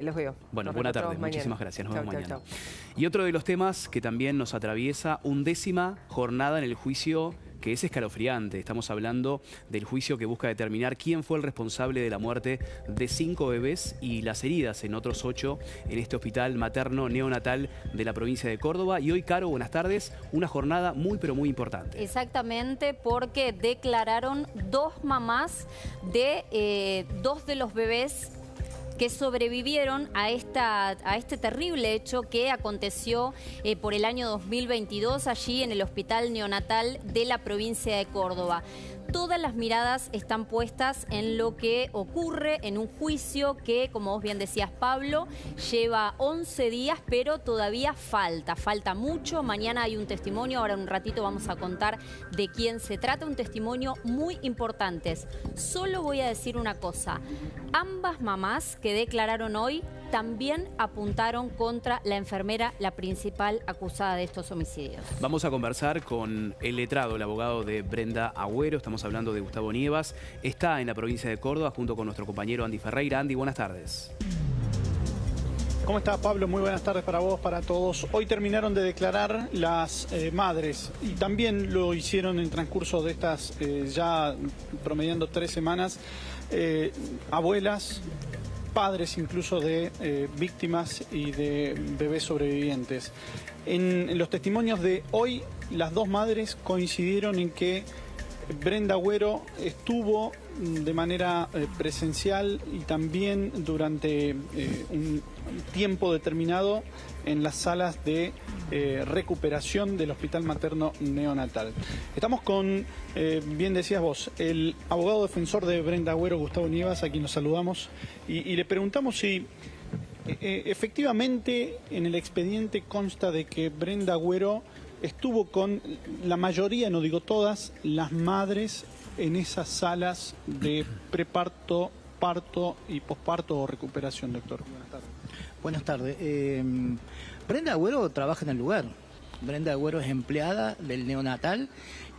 Los veo. Bueno, Nos buena tarde. reencontramos Muchísimas mañana. gracias. Nos Chau, vemos chau, mañana. chau. Y otro de los temas que también nos atraviesa, 11ª jornada en el juicio que es escalofriante. Estamos hablando del juicio que busca determinar quién fue el responsable de la muerte de 5 bebés y las heridas en otros 8 en este hospital materno neonatal de la provincia de Córdoba. Y hoy, Caro, buenas tardes, una jornada muy pero muy importante. Exactamente, porque declararon 2 mamás de 2 de los bebés que sobrevivieron a este terrible hecho que aconteció por el año 2022 allí en el Hospital Neonatal de la provincia de Córdoba. Todas las miradas están puestas en lo que ocurre en un juicio que, como vos bien decías, Pablo, lleva 11 días, pero todavía falta mucho. Mañana hay un testimonio, ahora en un ratito vamos a contar de quién se trata, un testimonio muy importante. Solo voy a decir una cosa, ambas mamás que declararon hoy también apuntaron contra la enfermera, la principal acusada de estos homicidios. Vamos a conversar con el letrado, el abogado de Brenda Agüero. Estamos hablando de Gustavo Nievas. Está en la provincia de Córdoba junto con nuestro compañero Andy Ferreira. Andy, buenas tardes. ¿Cómo está, Pablo? Muy buenas tardes para vos, para todos. Hoy terminaron de declarar las madres y también lo hicieron en transcurso de estas ya promediando 3 semanas, abuelas, padres incluso de víctimas y de bebés sobrevivientes. En los testimonios de hoy, las 2 madres coincidieron en que Brenda Agüero estuvo de manera presencial y también durante un tiempo determinado en las salas de recuperación del Hospital Materno Neonatal. Estamos con, bien decías vos, el abogado defensor de Brenda Agüero, Gustavo Nievas, a quien nos saludamos, y le preguntamos si efectivamente en el expediente consta de que Brenda Agüero estuvo con la mayoría, no digo todas, las madres en esas salas de preparto, parto y posparto o recuperación, doctor. Buenas tardes. Buenas tardes. Brenda Agüero trabaja en el lugar. Brenda Agüero es empleada del neonatal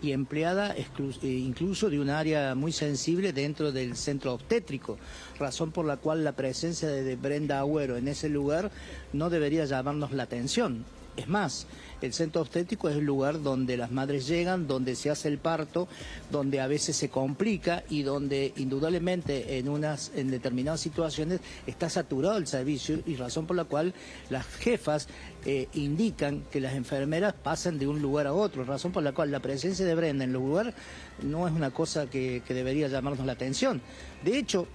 y empleada incluso de un área muy sensible dentro del centro obstétrico, razón por la cual la presencia de Brenda Agüero en ese lugar no debería llamarnos la atención. Es más, el centro obstétrico es el lugar donde las madres llegan, donde se hace el parto, donde a veces se complica y donde indudablemente en determinadas situaciones está saturado el servicio, y razón por la cual las jefas indican que las enfermeras pasan de un lugar a otro, razón por la cual la presencia de Brenda en el lugar no es una cosa que debería llamarnos la atención. De hecho,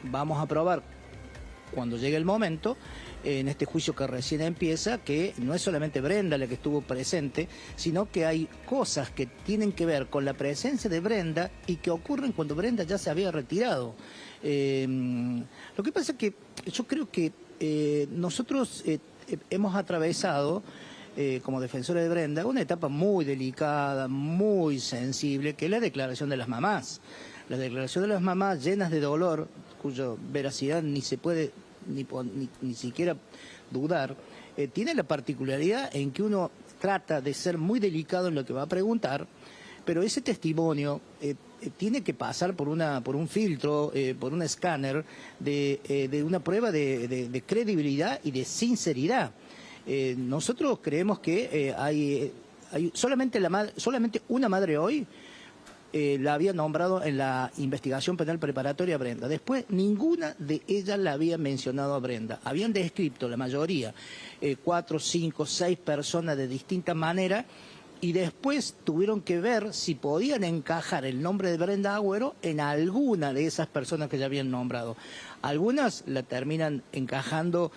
vamos a probar cuando llegue el momento, en este juicio que recién empieza, que no es solamente Brenda la que estuvo presente, sino que hay cosas que tienen que ver con la presencia de Brenda y que ocurren cuando Brenda ya se había retirado. Lo que pasa es que yo creo que nosotros hemos atravesado, como defensores de Brenda, una etapa muy delicada, muy sensible, que es la declaración de las mamás. La declaración de las mamás llenas de dolor, cuya veracidad ni se puede ni siquiera dudar, tiene la particularidad en que uno trata de ser muy delicado en lo que va a preguntar, pero ese testimonio tiene que pasar por un filtro, por un escáner de una prueba de credibilidad y de sinceridad. Nosotros creemos que hay solamente una madre hoy la había nombrado en la investigación penal preparatoria a Brenda. Después, ninguna de ellas la había mencionado a Brenda. Habían descrito, la mayoría, 4, 5, 6 personas de distintas maneras, y después tuvieron que ver si podían encajar el nombre de Brenda Agüero en alguna de esas personas que ya habían nombrado. Algunas la terminan encajando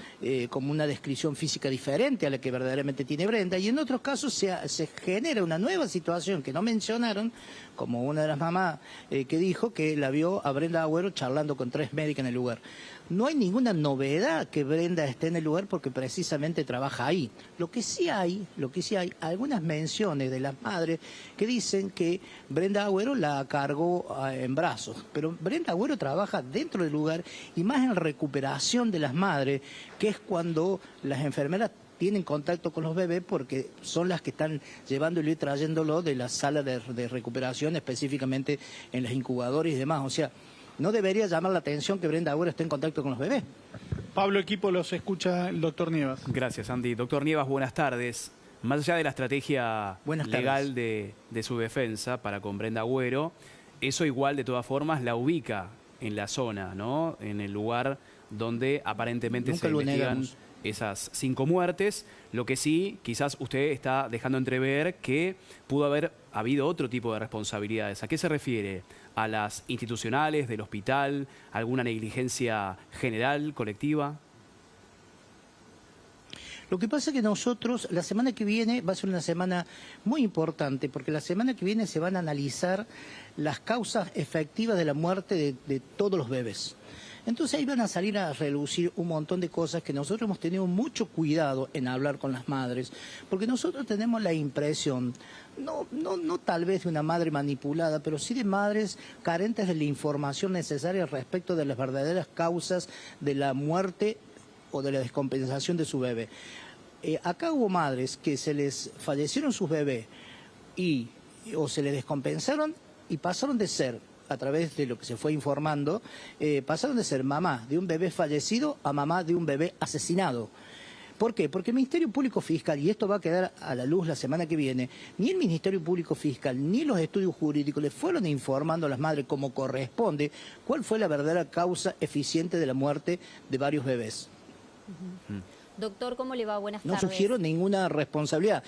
como una descripción física diferente a la que verdaderamente tiene Brenda, y en otros casos se genera una nueva situación que no mencionaron, como una de las mamás que dijo que la vio a Brenda Agüero charlando con 3 médicas en el lugar. No hay ninguna novedad que Brenda esté en el lugar porque precisamente trabaja ahí. Lo que sí hay algunas menciones de las madres que dicen que Brenda Agüero la cargó en brazos, pero Brenda Agüero trabaja dentro del lugar y más en recuperación de las madres, que es cuando las enfermeras tienen contacto con los bebés porque son las que están llevándolo y trayéndolo de la sala de recuperación, específicamente en las incubadoras y demás. O sea, no debería llamar la atención que Brenda Agüero esté en contacto con los bebés. Pablo, equipo, los escucha el doctor Nievas. Gracias, Andy. Doctor Nievas, buenas tardes. Más allá de la estrategia legal de su defensa para con Brenda Agüero, eso igual de todas formas la ubica en la zona, ¿no? En el lugar donde aparentemente se investigan esas 5 muertes. Lo que sí, quizás usted está dejando entrever que pudo haber habido otro tipo de responsabilidades. ¿A qué se refiere? ¿A las institucionales, del hospital? ¿Alguna negligencia general, colectiva? Lo que pasa es que nosotros, la semana que viene va a ser una semana muy importante, porque la semana que viene se van a analizar las causas efectivas de la muerte de todos los bebés. Entonces ahí van a salir a relucir un montón de cosas que nosotros hemos tenido mucho cuidado en hablar con las madres, porque nosotros tenemos la impresión, no tal vez de una madre manipulada, pero sí de madres carentes de la información necesaria respecto de las verdaderas causas de la muerte o de la descompensación de su bebé. Acá hubo madres que se les fallecieron sus bebés o se les descompensaron y pasaron de ser, a través de lo que se fue informando, pasaron de ser mamá de un bebé fallecido a mamá de un bebé asesinado. ¿Por qué? Porque el Ministerio Público Fiscal, y esto va a quedar a la luz la semana que viene, ni el Ministerio Público Fiscal ni los estudios jurídicos le fueron informando a las madres como corresponde cuál fue la verdadera causa eficiente de la muerte de varios bebés. Doctor, ¿cómo le va? Buenas tardes. No sugiero ninguna responsabilidad.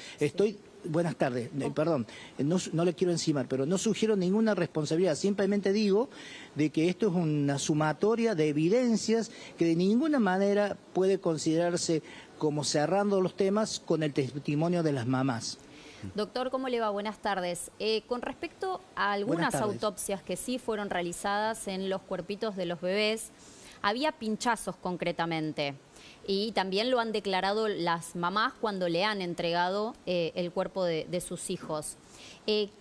Buenas tardes, perdón, no le quiero encimar, pero no sugiero ninguna responsabilidad. Simplemente digo de que esto es una sumatoria de evidencias que de ninguna manera puede considerarse como cerrando los temas con el testimonio de las mamás. Doctor, ¿cómo le va? Buenas tardes. Con respecto a algunas autopsias que sí fueron realizadas en los cuerpitos de los bebés, había pinchazos concretamente. Y también lo han declarado las mamás cuando le han entregado el cuerpo de sus hijos.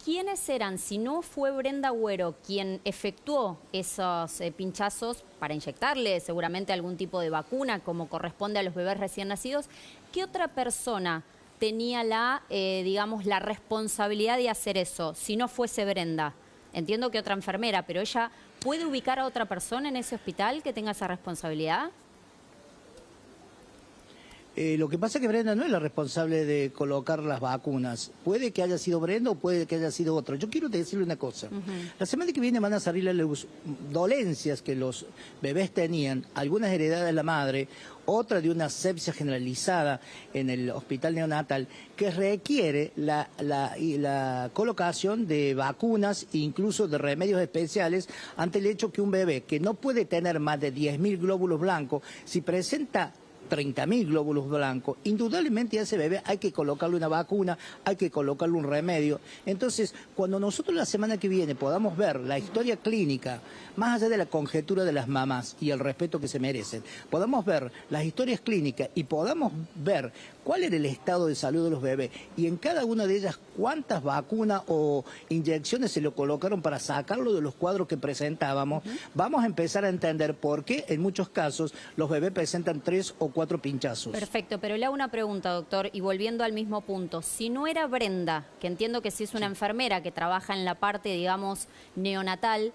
¿Quiénes eran? Si no fue Brenda Agüero quien efectuó esos pinchazos para inyectarle seguramente algún tipo de vacuna, como corresponde a los bebés recién nacidos, ¿qué otra persona tenía digamos, la responsabilidad de hacer eso, si no fuese Brenda? Entiendo que otra enfermera, pero ella ¿puede ubicar a otra persona en ese hospital que tenga esa responsabilidad? Lo que pasa es que Brenda no es la responsable de colocar las vacunas. Puede que haya sido Brenda o puede que haya sido otro. Yo quiero decirle una cosa. La semana que viene van a salir a la luz dolencias que los bebés tenían, algunas heredadas de la madre, otra de una sepsia generalizada en el hospital neonatal, que requiere la colocación de vacunas e incluso de remedios especiales ante el hecho que un bebé que no puede tener más de 10.000 glóbulos blancos, si presenta 30.000 glóbulos blancos, indudablemente a ese bebé hay que colocarle una vacuna, hay que colocarle un remedio. Entonces, cuando nosotros la semana que viene podamos ver la historia clínica, más allá de la conjetura de las mamás y el respeto que se merecen, podamos ver las historias clínicas y podamos ver cuál era el estado de salud de los bebés y en cada una de ellas cuántas vacunas o inyecciones se le colocaron para sacarlo de los cuadros que presentábamos, vamos a empezar a entender por qué en muchos casos los bebés presentan 3 o 4 pinchazos. Perfecto, pero le hago una pregunta, doctor, y volviendo al mismo punto. Si no era Brenda, que entiendo que sí es una enfermera que trabaja en la parte, digamos, neonatal,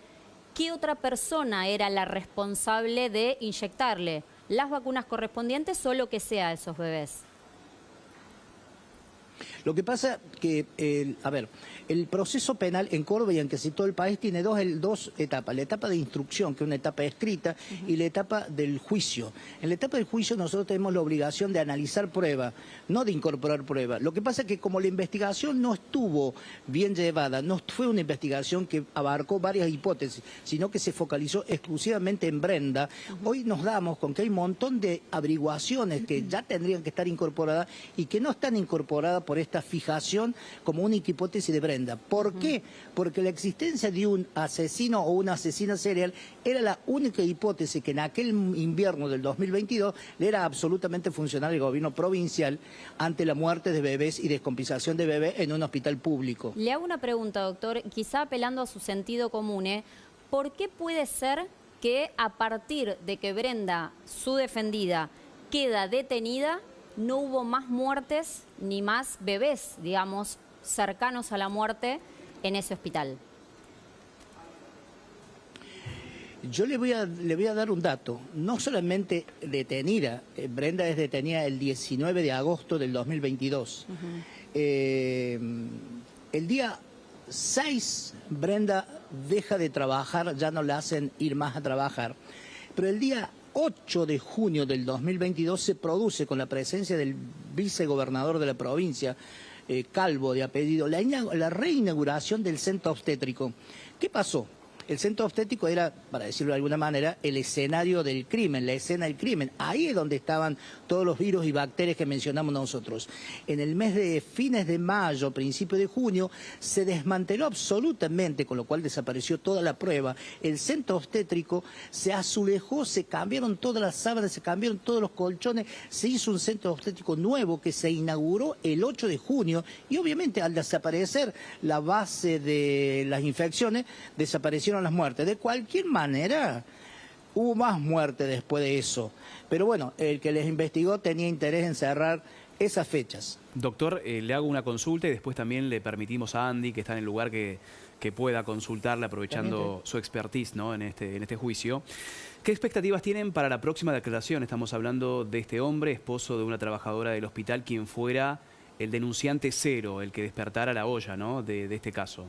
¿qué otra persona era la responsable de inyectarle las vacunas correspondientes o lo que sea a esos bebés? Lo que pasa que, el proceso penal en Córdoba y en casi todo el país tiene dos etapas. La etapa de instrucción, que es una etapa escrita, y la etapa del juicio. En la etapa del juicio nosotros tenemos la obligación de analizar prueba, no de incorporar prueba. Lo que pasa es que como la investigación no estuvo bien llevada, no fue una investigación que abarcó varias hipótesis, sino que se focalizó exclusivamente en Brenda, hoy nos damos con que hay un montón de averiguaciones que ya tendrían que estar incorporadas y que no están incorporadas por esta fijación como única hipótesis de Brenda. ¿Por qué? Porque la existencia de un asesino o una asesina serial era la única hipótesis que en aquel invierno del 2022 le era absolutamente funcional al gobierno provincial ante la muerte de bebés y descompensación de bebés en un hospital público. Le hago una pregunta, doctor, quizá apelando a su sentido común, ¿por qué puede ser que a partir de que Brenda, su defendida, queda detenida, no hubo más muertes ni más bebés, digamos, cercanos a la muerte en ese hospital? Yo le voy a dar un dato. No solamente detenida, Brenda es detenida el 19 de agosto del 2022. El día 6, Brenda deja de trabajar, ya no la hacen ir más a trabajar. Pero el día 8 de junio del 2022 se produce, con la presencia del vicegobernador de la provincia, Calvo de apellido, la reinauguración del centro obstétrico. ¿Qué pasó? El centro obstétrico era, para decirlo de alguna manera, el escenario del crimen, la escena del crimen. Ahí es donde estaban todos los virus y bacterias que mencionamos nosotros. En el mes de fines de mayo, principio de junio, se desmanteló absolutamente, con lo cual desapareció toda la prueba. El centro obstétrico se azulejó, se cambiaron todas las sábanas, se cambiaron todos los colchones, se hizo un centro obstétrico nuevo que se inauguró el 8 de junio y obviamente al desaparecer la base de las infecciones, desaparecieron las muertes. De cualquier manera, hubo más muertes después de eso. Pero bueno, el que les investigó tenía interés en cerrar esas fechas. Doctor, le hago una consulta y después también le permitimos a Andy, que está en el lugar, que pueda consultarle aprovechando su expertise, ¿no?, en este juicio. ¿Qué expectativas tienen para la próxima declaración? Estamos hablando de este hombre, esposo de una trabajadora del hospital, quien fuera el denunciante cero, el que despertara la olla, ¿no?, de este caso.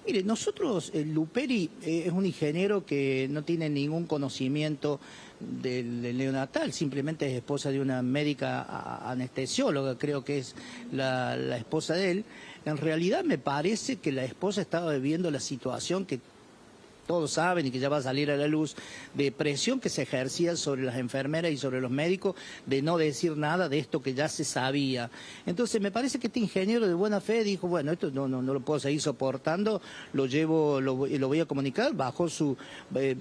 Mire, nosotros, Luperi es un ingeniero que no tiene ningún conocimiento del neonatal, simplemente es esposa de una médica anestesióloga, creo que es la esposa de él. En realidad me parece que la esposa estaba viviendo la situación que todos saben y que ya va a salir a la luz, de presión que se ejercía sobre las enfermeras y sobre los médicos de no decir nada de esto que ya se sabía. Entonces me parece que este ingeniero de buena fe dijo, bueno, esto no lo puedo seguir soportando, lo voy a comunicar,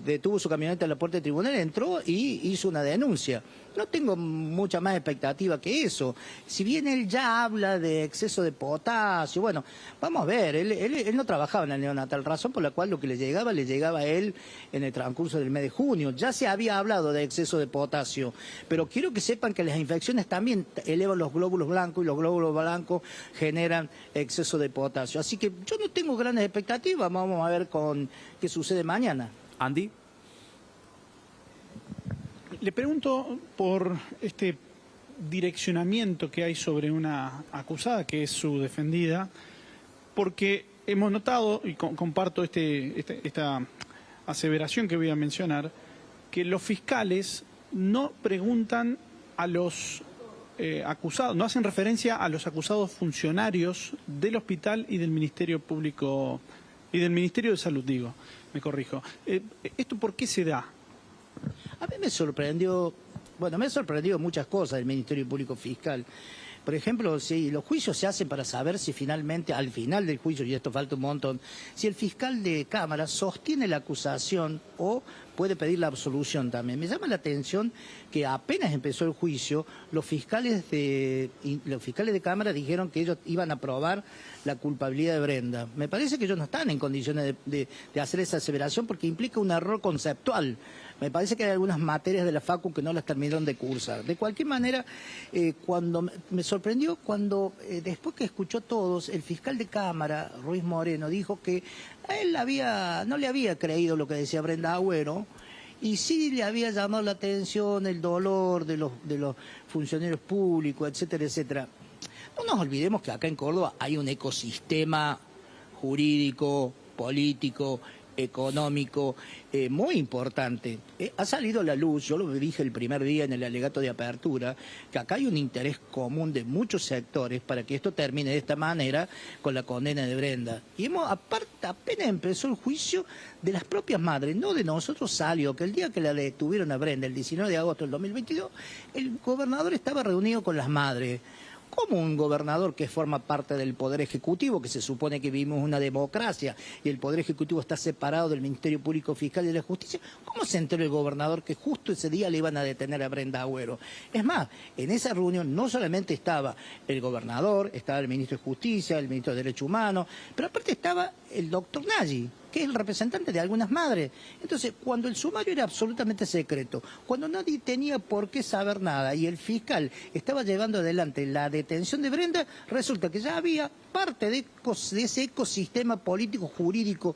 detuvo su camioneta a la puerta del tribunal, entró y hizo una denuncia. No tengo mucha más expectativa que eso. Si bien él ya habla de exceso de potasio, bueno, vamos a ver, él no trabajaba en el neonatal, razón por la cual lo que le llegaba a él en el transcurso del mes de junio. Ya se había hablado de exceso de potasio, pero quiero que sepan que las infecciones también elevan los glóbulos blancos y los glóbulos blancos generan exceso de potasio. Así que yo no tengo grandes expectativas, vamos a ver qué sucede mañana. Andy. Le pregunto por este direccionamiento que hay sobre una acusada, que es su defendida, porque hemos notado, y comparto esta aseveración que voy a mencionar, que los fiscales no preguntan a los acusados, no hacen referencia a los acusados funcionarios del hospital y del Ministerio Público, y del Ministerio de Salud, me corrijo. ¿Esto por qué se da? A mí me sorprendió muchas cosas del Ministerio Público Fiscal. Por ejemplo, si los juicios se hacen para saber si finalmente, al final del juicio, y esto falta un montón, si el fiscal de Cámara sostiene la acusación o puede pedir la absolución también. Me llama la atención que apenas empezó el juicio, los fiscales de Cámara dijeron que ellos iban a probar la culpabilidad de Brenda. Me parece que ellos no están en condiciones de hacer esa aseveración porque implica un error conceptual. Me parece que hay algunas materias de la Facu que no las terminaron de cursar. De cualquier manera, cuando me sorprendió cuando, después que escuchó a todos, el fiscal de Cámara, Ruiz Moreno, dijo que a él no le había creído lo que decía Brenda Agüero, y sí le había llamado la atención el dolor de los funcionarios públicos, etcétera, etcétera. No nos olvidemos que acá en Córdoba hay un ecosistema jurídico, político, económico muy importante. Ha salido a la luz, yo lo dije el primer día en el alegato de apertura, que acá hay un interés común de muchos sectores para que esto termine de esta manera con la condena de Brenda. Y aparte, apenas empezó el juicio de las propias madres, no de nosotros, salió que el día que la detuvieron a Brenda, el 19 de agosto del 2022, el gobernador estaba reunido con las madres. ¿Cómo un gobernador que forma parte del Poder Ejecutivo, que se supone que vivimos una democracia y el Poder Ejecutivo está separado del Ministerio Público Fiscal y de la Justicia, cómo se enteró el gobernador que justo ese día le iban a detener a Brenda Agüero? Es más, en esa reunión no solamente estaba el gobernador, estaba el ministro de Justicia, el ministro de Derechos Humanos, pero aparte estaba el doctor Nagy, que es el representante de algunas madres. Entonces, cuando el sumario era absolutamente secreto, cuando nadie tenía por qué saber nada y el fiscal estaba llevando adelante la detención de Brenda, resulta que ya había parte de ese ecosistema político, jurídico,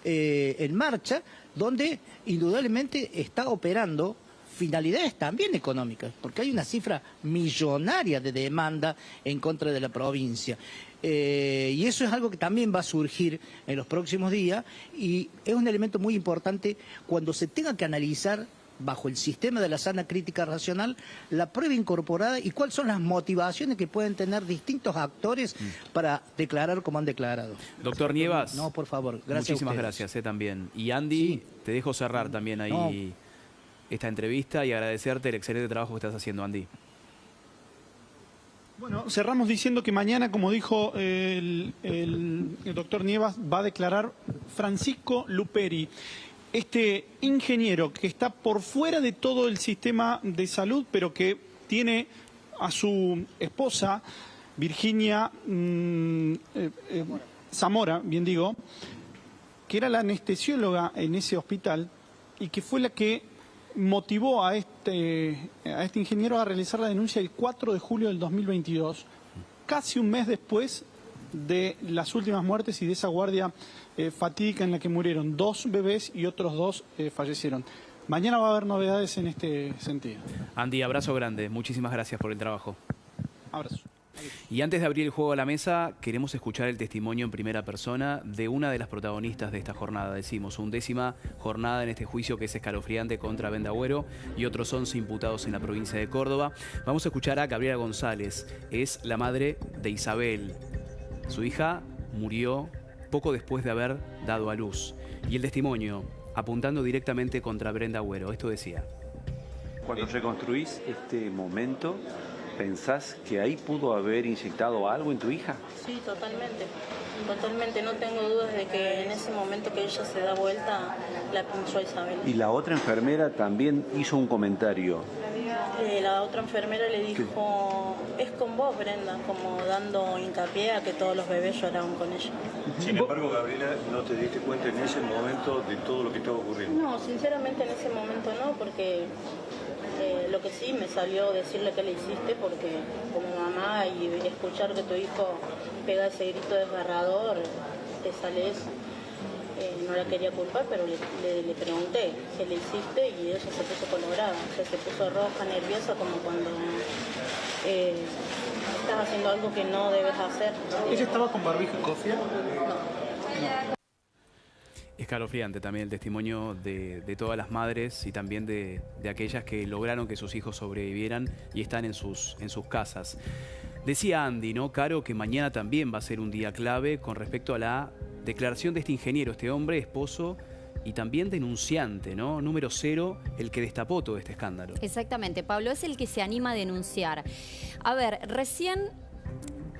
en marcha, donde indudablemente está operando finalidades también económicas, porque hay una cifra millonaria de demanda en contra de la provincia. Y eso es algo que también va a surgir en los próximos días y es un elemento muy importante cuando se tenga que analizar bajo el sistema de la sana crítica racional la prueba incorporada y cuáles son las motivaciones que pueden tener distintos actores para declarar como han declarado. Doctor Nievas. No, por favor. Gracias. Muchísimas gracias también. Y Andy, Sí. te dejo cerrar también ahí esta entrevista y agradecerte el excelente trabajo que estás haciendo, Andy. Bueno, cerramos diciendo que mañana, como dijo el doctor Nievas, va a declarar Francisco Luperi, este ingeniero que está por fuera de todo el sistema de salud, pero que tiene a su esposa, Virginia Zamora, bien digo, que era la anestesióloga en ese hospital y que fue la que motivó a este ingeniero a realizar la denuncia el 4 de julio del 2022, casi un mes después de las últimas muertes y de esa guardia fatídica en la que murieron 2 bebés y otros 2 fallecieron. Mañana va a haber novedades en este sentido. Andy, abrazo grande. Muchísimas gracias por el trabajo. Abrazo. Y antes de abrir el juego a la mesa, queremos escuchar el testimonio en primera persona de una de las protagonistas de esta jornada. Decimos, 11ª jornada en este juicio que es escalofriante contra Brenda Agüero y otros 11 imputados en la provincia de Córdoba. Vamos a escuchar a Gabriela González. Es la madre de Isabel. Su hija murió poco después de haber dado a luz. Y el testimonio apuntando directamente contra Brenda Agüero. Esto decía. Cuando reconstruís este momento, ¿pensás que ahí pudo haber inyectado algo en tu hija? Sí, totalmente. Totalmente. No tengo dudas de que en ese momento que ella se da vuelta, la pinchó Isabel. Y la otra enfermera también hizo un comentario. La otra enfermera le dijo, es con vos, Brenda, como dando hincapié a que todos los bebés lloraban con ella. Sin embargo, Gabriela, ¿no te diste cuenta en ese momento de todo lo que estaba ocurriendo? No, sinceramente en ese momento no, porque lo que sí me salió decirle que le hiciste, porque como mamá y escuchar que tu hijo pega ese grito desgarrador, te sale eso. No la quería culpar, pero le pregunté qué le hiciste y ella se puso colorada, o sea, se puso roja, nerviosa, como cuando estás haciendo algo que no debes hacer. ¿Ella estaba con barbijo y cofia? No. Escalofriante también el testimonio de todas las madres y también de aquellas que lograron que sus hijos sobrevivieran y están en sus casas. Decía Andy, ¿no, Caro, que mañana también va a ser un día clave con respecto a la declaración de este ingeniero, este hombre, esposo y también denunciante, ¿no? Número 0, el que destapó todo este escándalo. Exactamente, Pablo, es el que se anima a denunciar. A ver, recién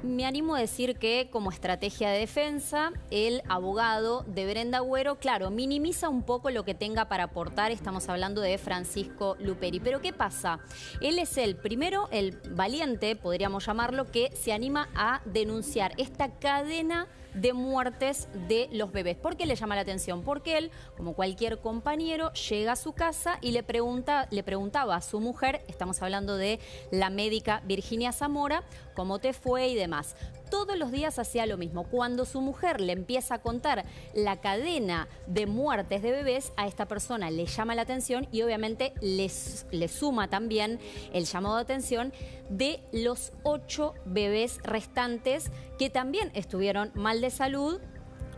me animo a decir que como estrategia de defensa, el abogado de Brenda Agüero, claro, minimiza un poco lo que tenga para aportar. Estamos hablando de Francisco Luperi. Pero ¿qué pasa? Él es el primero, el valiente, podríamos llamarlo, que se anima a denunciar esta cadena de muertes de los bebés. ¿Por qué le llama la atención? Porque él, como cualquier compañero, llega a su casa y le preguntaba a su mujer, estamos hablando de la médica Virginia Zamora, cómo te fue y demás. Todos los días hacía lo mismo. Cuando su mujer le empieza a contar la cadena de muertes de bebés, a esta persona le llama la atención y obviamente le suma también el llamado de atención de los 8 bebés restantes que también estuvieron mal de salud.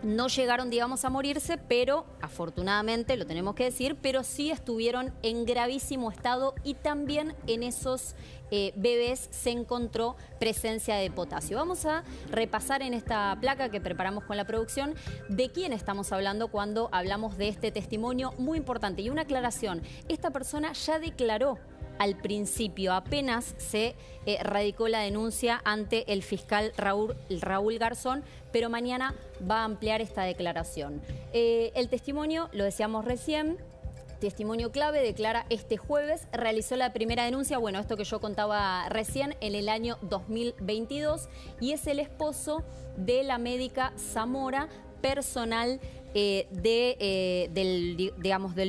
No llegaron, digamos, a morirse, pero afortunadamente, lo tenemos que decir, pero sí estuvieron en gravísimo estado y también en esos bebés se encontró presencia de potasio. Vamos a repasar en esta placa que preparamos con la producción de quién estamos hablando cuando hablamos de este testimonio muy importante. Y una aclaración, esta persona ya declaró al principio, apenas se radicó la denuncia ante el fiscal Raúl Garzón, pero mañana va a ampliar esta declaración. El testimonio, lo decíamos recién, testimonio clave, declara este jueves, realizó la primera denuncia, bueno, esto que yo contaba recién, en el año 2022, y es el esposo de la médica Zamora, personal del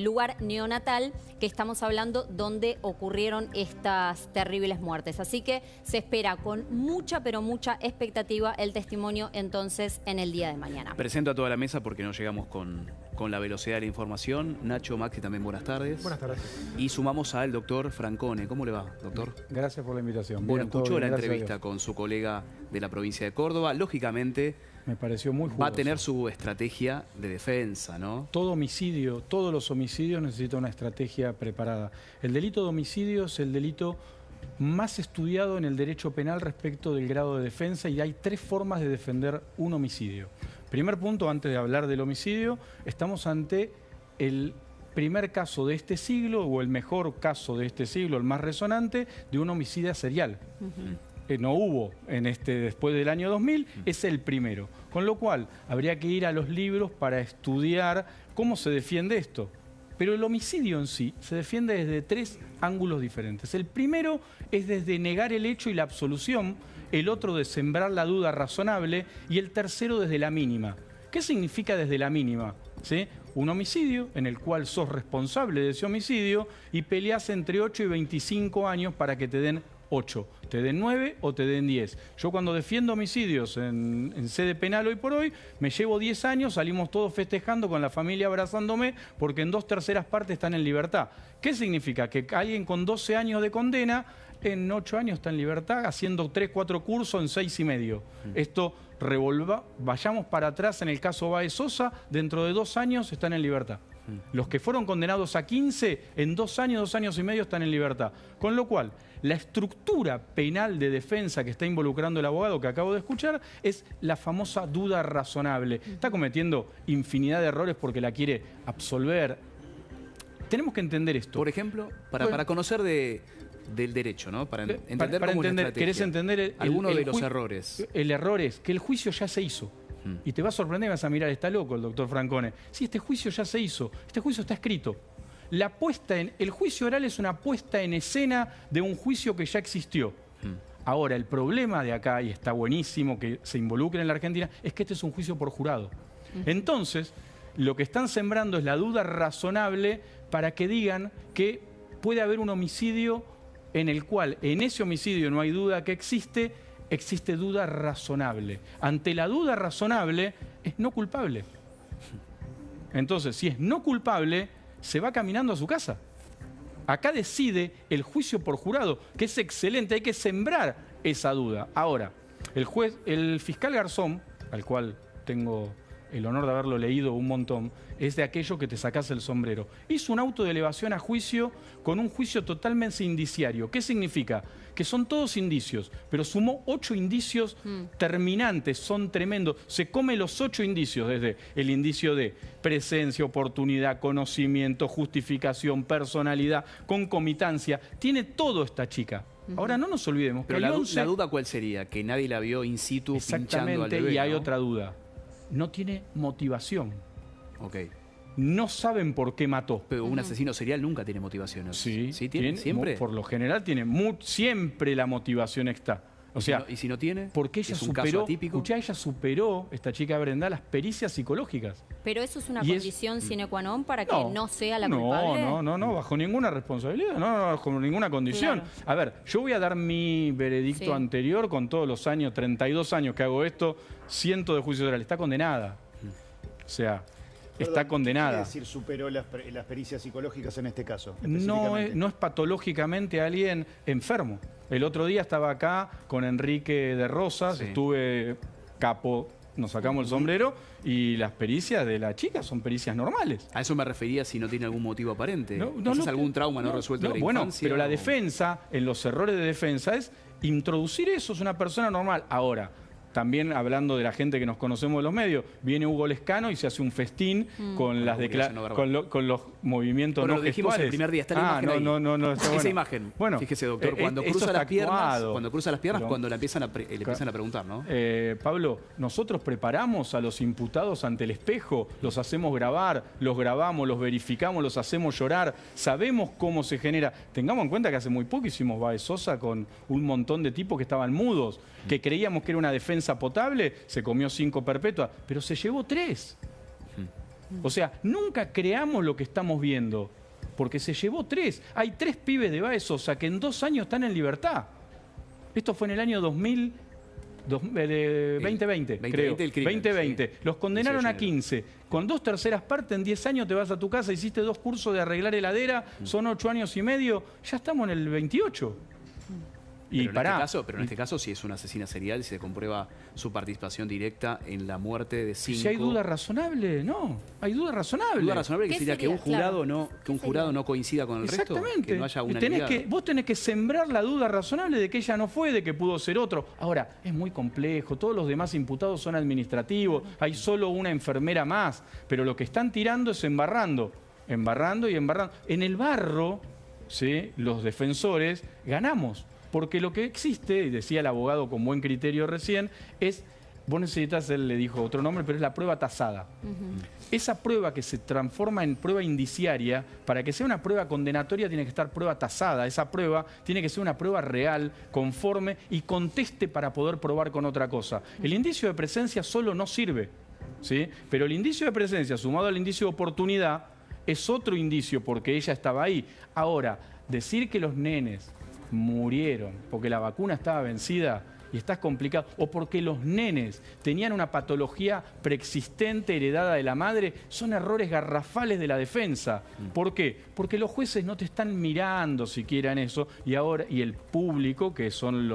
lugar neonatal que estamos hablando donde ocurrieron estas terribles muertes. Así que se espera con mucha, pero mucha expectativa el testimonio entonces en el día de mañana. Presento a toda la mesa porque no llegamos con con la velocidad de la información. Nacho, Maxi, también buenas tardes. Buenas tardes. Y sumamos al doctor Francone. ¿Cómo le va, doctor? Gracias por la invitación. Bueno, Bien, todo escuchó bien, la gracias a entrevista Dios. con su colega de la provincia de Córdoba. Lógicamente, Me pareció muy jugoso. va a tener su estrategia de defensa, ¿no? Todo homicidio, todos los homicidios necesitan una estrategia preparada. El delito de homicidio es el delito más estudiado en el derecho penal respecto del grado de defensa y hay 3 formas de defender un homicidio. Primer punto, antes de hablar del homicidio, estamos ante el primer caso de este siglo o el mejor caso de este siglo, el más resonante, de un homicida serial. No hubo después del año 2000, es el primero. Con lo cual, habría que ir a los libros para estudiar cómo se defiende esto. Pero el homicidio en sí se defiende desde 3 ángulos diferentes. El primero es desde negar el hecho y la absolución, el otro de sembrar la duda razonable y el tercero desde la mínima. ¿Qué significa desde la mínima? ¿Sí? Un homicidio en el cual sos responsable de ese homicidio y peleás entre 8 y 25 años para que te den 8, te den 9 o te den 10. Yo cuando defiendo homicidios en sede penal hoy por hoy, me llevo 10 años, salimos todos festejando con la familia abrazándome porque en 2/3 partes están en libertad. ¿Qué significa? Que alguien con 12 años de condena en 8 años está en libertad haciendo 3, 4 cursos en 6 y medio. Esto vayamos para atrás en el caso Baez Sosa, dentro de 2 años están en libertad. Los que fueron condenados a 15, en 2 años, 2 años y medio están en libertad. Con lo cual, la estructura penal de defensa que está involucrando el abogado que acabo de escuchar es la famosa duda razonable. Está cometiendo infinidad de errores porque la quiere absolver. Tenemos que entender esto. Por ejemplo, para conocer del derecho, ¿no? Para entender para cómo es la entender, estrategia. ¿querés entender algunos de los errores? El error es que el juicio ya se hizo. Y te va a sorprender y vas a mirar, está loco el doctor Francone. Sí, este juicio ya se hizo, este juicio está escrito. El juicio oral es una puesta en escena de un juicio que ya existió. Ahora, el problema de acá, y está buenísimo que se involucre en la Argentina, es que este es un juicio por jurado. Entonces, lo que están sembrando es la duda razonable para que digan que puede haber un homicidio en el cual, en ese homicidio no hay duda que existe duda razonable. Ante la duda razonable, es no culpable. Entonces, si es no culpable, se va caminando a su casa. Acá decide el juicio por jurado, que es excelente, hay que sembrar esa duda. Ahora, el fiscal Garzón, al cual tengo el honor de haberlo leído un montón, es de aquello que te sacás el sombrero. Hizo un auto de elevación a juicio con un juicio totalmente indiciario. ¿Qué significa? Que son todos indicios, pero sumó 8 indicios terminantes, son tremendos. Se come los 8 indicios, desde el indicio de presencia, oportunidad, conocimiento, justificación, personalidad, concomitancia. Tiene todo esta chica. Ahora no nos olvidemos que pero la duda ¿cuál sería? Que nadie la vio in situ pinchando al bebé, y hay ¿no? otra duda. No tiene motivación. Ok. No saben por qué mató. Pero un asesino serial nunca tiene motivaciones. Sí, ¿Tiene? ¿Siempre? Por lo general siempre la motivación está. O sea, ¿Y si no tiene? Porque ella ¿Es un caso superó, atípico? escuchá, ella superó, esta chica Brenda, las pericias psicológicas. Pero eso es una Y condición sine qua non para que no sea la culpable. No, bajo ninguna responsabilidad, no, bajo ninguna condición. Claro. A ver, yo voy a dar mi veredicto anterior con todos los años, 32 años que hago esto, cientos de juicios orales. Está condenada. O sea, está condenada. ¿Qué quiere decir superó las pericias psicológicas en este caso? No es patológicamente alguien enfermo. El otro día estaba acá con Enrique de Rosas, estuve capo, nos sacamos el sombrero y las pericias de la chica son pericias normales. A eso me refería si no tiene algún motivo aparente. ¿Es algún trauma no resuelto de la bueno, infancia? pero la defensa, en los errores de defensa, es introducir eso, es una persona normal. Ahora, también hablando de la gente que nos conocemos de los medios, viene Hugo Lescano y se hace un festín con los movimientos bueno, no lo dijimos gestuales. el primer día, está la imagen ahí. No, está bueno. Esa imagen, bueno, fíjese doctor, cuando cruza las piernas, cuando le empiezan a preguntar, ¿no? Pablo, nosotros preparamos a los imputados ante el espejo, los hacemos grabar, los grabamos, los verificamos, los hacemos llorar, sabemos cómo se genera. Tengamos en cuenta que hace muy poco hicimos Baez Sosa con un montón de tipos que estaban mudos, que creíamos que era una defensa potable, se comió 5 perpetuas, pero se llevó 3. O sea, nunca creamos lo que estamos viendo, porque se llevó 3. Hay 3 pibes de Baez Sosa que en 2 años están en libertad. Esto fue en el año 2000, 2020, creo. 2020. Los condenaron a 15. Con 2/3 partes, en 10 años te vas a tu casa, hiciste 2 cursos de arreglar heladera, son 8 años y medio, ya estamos en el 28. Pero en este caso, si es una asesina serial, si se comprueba su participación directa en la muerte de 5... Si hay duda razonable, no. Hay duda razonable. Duda razonable que sería que un jurado no coincida con el resto. Exactamente. Que no haya unanimidad. Vos tenés que sembrar la duda razonable de que ella no fue, de que pudo ser otro. Ahora, es muy complejo. Todos los demás imputados son administrativos. Hay solo una enfermera más. Pero lo que están tirando es embarrando. Embarrando y embarrando. En el barro, ¿sí?, los defensores ganamos. Porque lo que existe, y decía el abogado con buen criterio recién, es, vos necesitas, él le dijo otro nombre, pero es la prueba tasada. Esa prueba que se transforma en prueba indiciaria, para que sea una prueba condenatoria tiene que estar prueba tasada. Esa prueba tiene que ser una prueba real, conforme y conteste para poder probar con otra cosa. El indicio de presencia solo no sirve, ¿sí? Pero el indicio de presencia sumado al indicio de oportunidad es otro indicio porque ella estaba ahí. Ahora, decir que los nenes murieron porque la vacuna estaba vencida y está complicado, o porque los nenes tenían una patología preexistente heredada de la madre, son errores garrafales de la defensa. ¿Por qué? Porque los jueces no te están mirando siquiera en eso, y el público, que son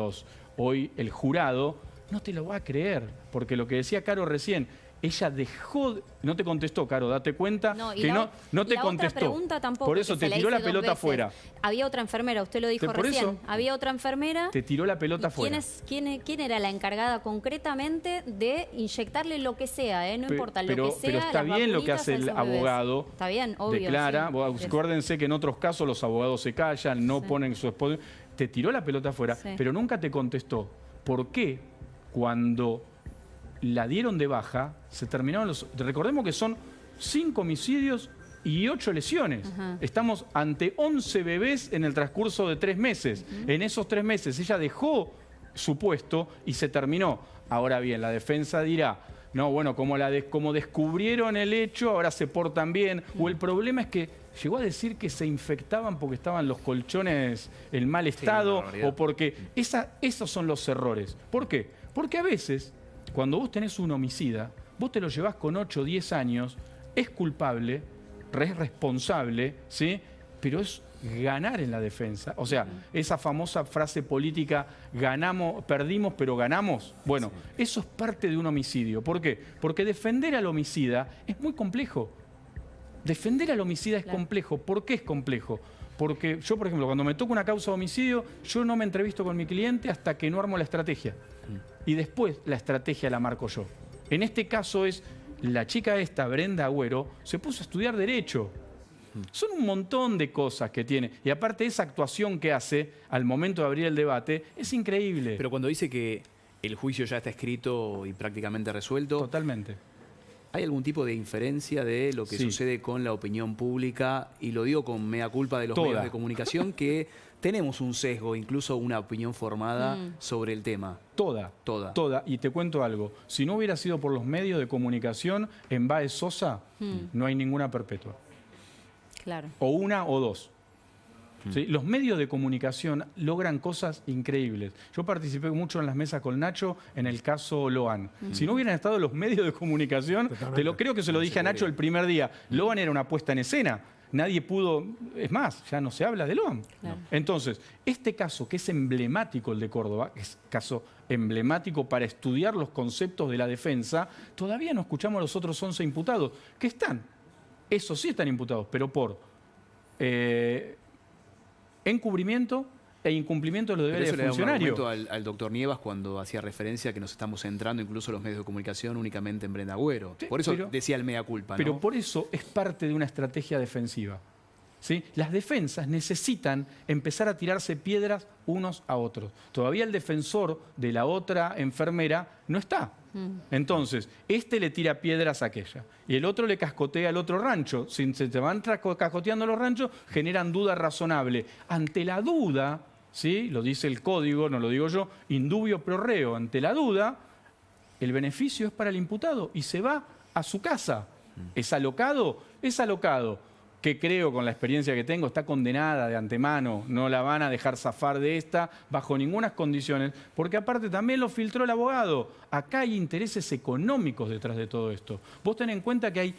hoy el jurado, no te lo va a creer, porque lo que decía Caro recién, ella dejó, no te contestó, Caro, date cuenta que no te contestó. Pregunta tampoco, por eso te tiró la pelota afuera. Había otra enfermera, usted lo dijo recién. Había otra enfermera. Te tiró la pelota afuera. ¿Quién era la encargada concretamente de inyectarle lo que sea? No importa, lo que sea. Pero está bien lo que hace el abogado. Está bien, obvio. Declara, sí. Acuérdense que en otros casos los abogados se callan, no ponen su esposo. Te tiró la pelota afuera, pero nunca te contestó. ¿Por qué cuando la dieron de baja, se terminaron recordemos que son 5 homicidios y 8 lesiones. Estamos ante 11 bebés en el transcurso de 3 meses. En esos 3 meses ella dejó su puesto y se terminó. Ahora bien, la defensa dirá, no, bueno, como descubrieron el hecho, ahora se portan bien. O el problema es que llegó a decir que se infectaban porque estaban los colchones en mal estado, o porque... Esos son los errores. ¿Por qué? Porque a veces, cuando vos tenés un homicida, vos te lo llevás con 8 o 10 años, es culpable, es responsable, ¿sí? Pero es ganar en la defensa. O sea, esa famosa frase política, perdimos pero ganamos. Bueno, eso es parte de un homicidio. ¿Por qué? Porque defender al homicida es muy complejo. Defender al homicida es complejo. ¿Por qué es complejo? Porque yo, por ejemplo, cuando me toca una causa de homicidio, yo no me entrevisto con mi cliente hasta que no armo la estrategia. Y después la estrategia la marco yo. En este caso es la chica esta, Brenda Agüero, se puso a estudiar Derecho. Son un montón de cosas que tiene. Y aparte esa actuación que hace al momento de abrir el debate es increíble. Pero cuando dice que el juicio ya está escrito y prácticamente resuelto... Totalmente. ¿Hay algún tipo de inferencia de lo que sucede con la opinión pública? Y lo digo con mea culpa de los medios de comunicación, que tenemos un sesgo, incluso una opinión formada sobre el tema. Toda. Y te cuento algo. Si no hubiera sido por los medios de comunicación, en Baez Sosa no hay ninguna perpetua. Claro. O una o dos. ¿Sí? Los medios de comunicación logran cosas increíbles. Yo participé mucho en las mesas con Nacho en el caso Loan. Si no hubieran estado los medios de comunicación, creo que se lo dije a Nacho el primer día. Loan era una puesta en escena. Nadie pudo... Es más, ya no se habla de Loan. Claro. Entonces, este caso que es emblemático, el de Córdoba, es caso emblemático para estudiar los conceptos de la defensa, todavía no escuchamos a los otros 11 imputados, que están. Esos sí están imputados, pero por... encubrimiento e incumplimiento de los deberes de funcionario. Pero eso le da un argumento al doctor Nievas cuando hacía referencia a que nos estamos centrando, incluso los medios de comunicación, únicamente en Brenda Agüero. Por eso decía el mea culpa, ¿no? Pero por eso es parte de una estrategia defensiva. ¿Sí? Las defensas necesitan empezar a tirarse piedras unos a otros. Todavía el defensor de la otra enfermera no está. Entonces, este le tira piedras a aquella y el otro le cascotea al otro rancho. Si se te van cascoteando los ranchos, generan duda razonable. Ante la duda, ¿sí? Lo dice el código, no lo digo yo, indubio pro reo. Ante la duda, el beneficio es para el imputado y se va a su casa. ¿Es alocado? Es alocado. que creo con la experiencia que tengo, está condenada de antemano, no la van a dejar zafar de esta bajo ninguna condiciones, porque aparte también lo filtró el abogado. Acá hay intereses económicos detrás de todo esto. Vos ten en cuenta que hay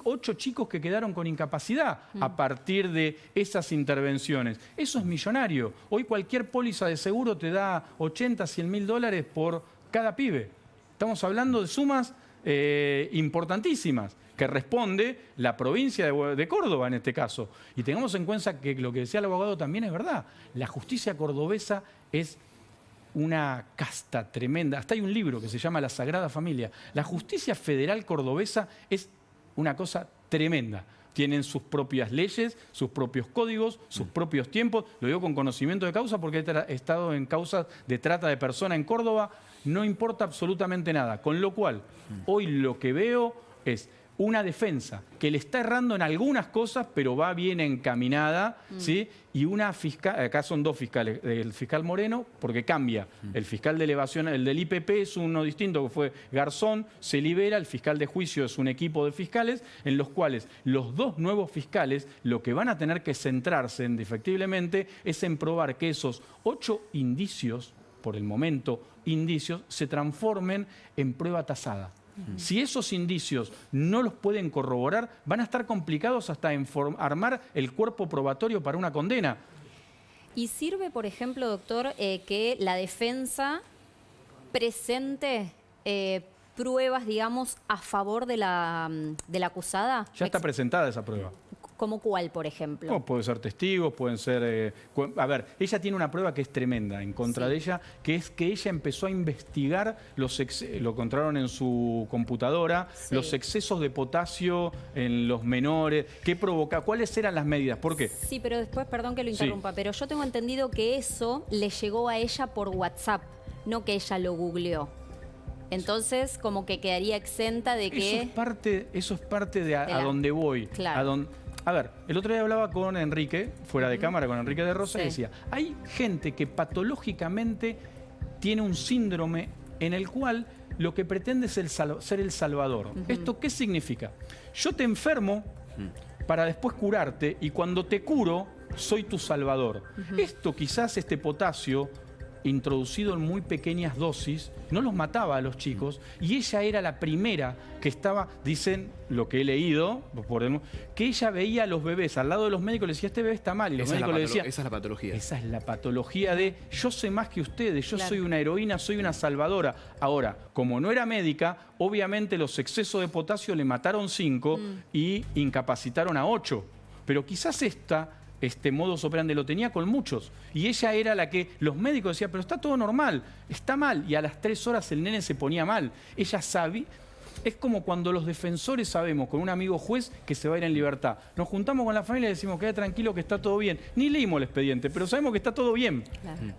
8 chicos que quedaron con incapacidad a partir de esas intervenciones. Eso es millonario. Hoy cualquier póliza de seguro te da 80, 100 mil dólares por cada pibe. Estamos hablando de sumas importantísimas, que responde la provincia de Córdoba en este caso. Y tengamos en cuenta que lo que decía el abogado también es verdad. La justicia cordobesa es una casta tremenda. Hasta hay un libro que se llama La Sagrada Familia. La justicia federal cordobesa es una cosa tremenda. Tienen sus propias leyes, sus propios códigos, sus propios tiempos. Lo digo con conocimiento de causa porque he estado en causas de trata de personas en Córdoba. No importa absolutamente nada. Con lo cual, hoy lo que veo es una defensa que le está errando en algunas cosas, pero va bien encaminada, ¿sí? Y una fiscal, acá son 2 fiscales, el fiscal Moreno, porque cambia. El fiscal de elevación, el del IPP es uno distinto, que fue Garzón, se libera, el fiscal de juicio es un equipo de fiscales, en los cuales los 2 nuevos fiscales lo que van a tener que centrarse indefectiblemente es en probar que esos 8 indicios, por el momento indicios, se transformen en prueba tasada. Si esos indicios no los pueden corroborar, van a estar complicados hasta armar el cuerpo probatorio para una condena. ¿Y sirve, por ejemplo, doctor, que la defensa presente pruebas, digamos, a favor de la acusada? Ya está presentada esa prueba. ¿Cómo cuál, por ejemplo? No, pueden ser testigos, pueden ser... a ver, ella tiene una prueba que es tremenda en contra de ella, que es que ella empezó a investigar lo encontraron en su computadora, los excesos de potasio en los menores, qué provoca, cuáles eran las medidas, ¿por qué? Sí, pero después, perdón que lo interrumpa, pero yo tengo entendido que eso le llegó a ella por WhatsApp, no que ella lo googleó. Entonces, como que quedaría exenta de que... Eso es parte de a dónde voy. Claro. A ver, el otro día hablaba con Enrique, fuera de cámara, con Enrique de Rosa, y decía, hay gente que patológicamente tiene un síndrome en el cual lo que pretende es ser el salvador. ¿Esto qué significa? Yo te enfermo para después curarte y cuando te curo, soy tu salvador. Esto quizás, este potasio, introducido en muy pequeñas dosis, no los mataba a los chicos, y ella era la primera que estaba, dicen lo que he leído, que ella veía a los bebés al lado de los médicos y le decía, este bebé está mal, y los médicos le decían, esa es la patología. Esa es la patología de, yo sé más que ustedes, yo soy una heroína, soy una salvadora. Ahora, como no era médica, obviamente los excesos de potasio le mataron 5 y incapacitaron a 8. Pero quizás este modus operandi lo tenía con muchos. Y ella era la que los médicos decían, pero está todo normal, está mal. Y a las 3 horas el nene se ponía mal. Ella sabía. Es como cuando los defensores sabemos, con un amigo juez, que se va a ir en libertad. Nos juntamos con la familia y decimos, queda tranquilo que está todo bien. Ni leímos el expediente, pero sabemos que está todo bien. Claro.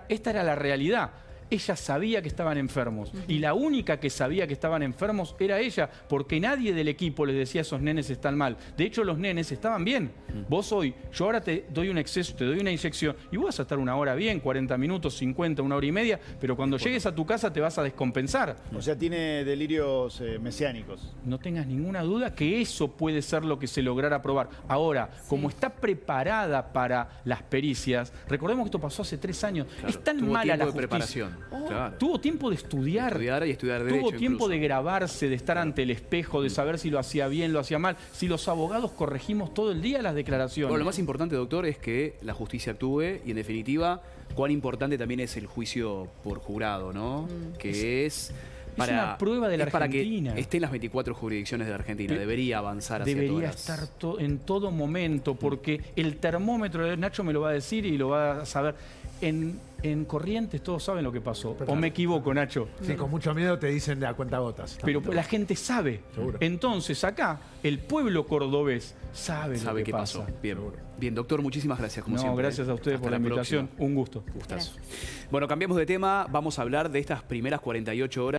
Esta era la realidad. Ella sabía que estaban enfermos y la única que sabía que estaban enfermos era ella, porque nadie del equipo les decía esos nenes están mal. De hecho, los nenes estaban bien. Vos hoy, yo ahora te doy un exceso, te doy una inyección y vos vas a estar 1 hora bien, 40 minutos, 50, 1 hora y media, pero cuando llegues a tu casa te vas a descompensar. O sea, tiene delirios mesiánicos. No tengas ninguna duda que eso puede ser lo que se lograra probar. Ahora, como está preparada para las pericias, recordemos que esto pasó hace 3 años, es tan mala la justicia. Preparación. Claro. Tuvo tiempo de estudiar y estudiar derecho. Tuvo tiempo incluso de grabarse, de estar ante el espejo, de saber si lo hacía bien, lo hacía mal. Si los abogados corregimos todo el día las declaraciones. Bueno, lo más importante, doctor, es que la justicia actúe y, en definitiva, cuán importante también es el juicio por jurado, ¿no? Que es una prueba de la Argentina. Para que esté en las 24 jurisdicciones de la Argentina. Debería avanzar hacia todas. Debería estar en todo momento, porque el termómetro, Nacho me lo va a decir y lo va a saber. En Corrientes todos saben lo que pasó. Perfecto. ¿O me equivoco, Nacho? Sí, con mucho miedo te dicen de a cuentagotas. Pero la gente sabe. Seguro. Entonces acá, el pueblo cordobés sabe lo que qué pasa. Pasó. Bien. Bien, doctor, muchísimas gracias, como siempre. Gracias a ustedes por la invitación. Un gusto. Gustazo. Bueno, cambiamos de tema. Vamos a hablar de estas primeras 48 horas.